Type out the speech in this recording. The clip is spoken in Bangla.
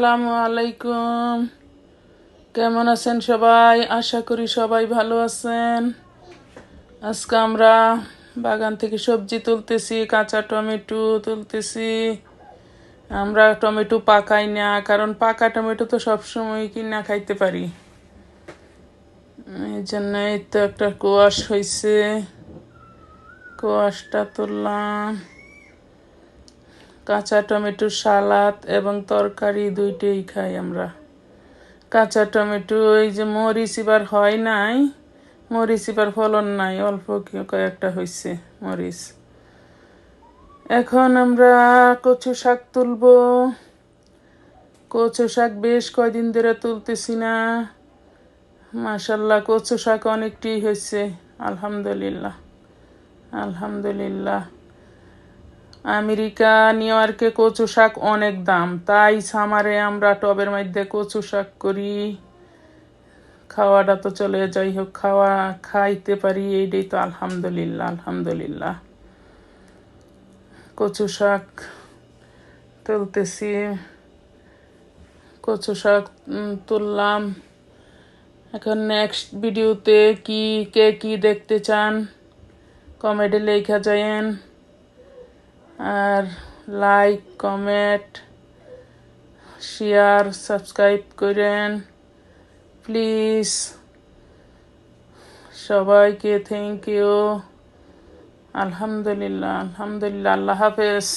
আসসালামু আলাইকুম। কেমন আছেন সবাই? আশা করি সবাই ভালো আছেন। আজকে আমরা বাগান থেকে সবজি তুলতেছি, কাঁচা টমেটো তুলতেছি। আমরা টমেটো পাকাই না, কারণ পাকা টমেটো তো সবসময় কিনা খাইতে পারি। এই জন্যই তো একটা কোয়াশ হয়েছে, কোয়াশটা তুললাম। কাঁচা টমেটোর সালাদ এবং তরকারি দুইটাই খাই আমরা। কাঁচা টমেটো, এই যে মরিচ এবার হয় নাই, মরিচ এবার ফলন নাই, অল্প কয়েকটা হয়েছে মরিচ। এখন আমরা কচু শাক তুলবো। কচু শাক বেশ কয়দিন ধরে তুলতেছি না। মাশাল্লাহ, কচু শাক অনেকটাই হয়েছে। আলহামদুলিল্লাহ আলহামদুলিল্লাহ। আমেরিকা, নিউ ইয়র্কে কচু শাক অনেক দাম, তাই সামারে আমরা টবের মধ্যে কচু শাক করি। খাওয়াটা তো চলে, যাই হোক, খাইতে পারি, এইটাই তো আলহামদুলিল্লাহ আলহামদুলিল্লাহ। কচু শাক তুলতেছি, কচু শাক তুললাম। এখন নেক্সট ভিডিওতে কে কি দেখতে চান কমেন্টে লেখা যায়েন, আর লাইক, কমেন্ট, শেয়ার, সাবস্ক্রাইব করেন প্লিজ। সবাইকে থ্যাংক ইউ। আলহামদুলিল্লাহ আলহামদুলিল্লাহ। আল্লাহ হাফেজ।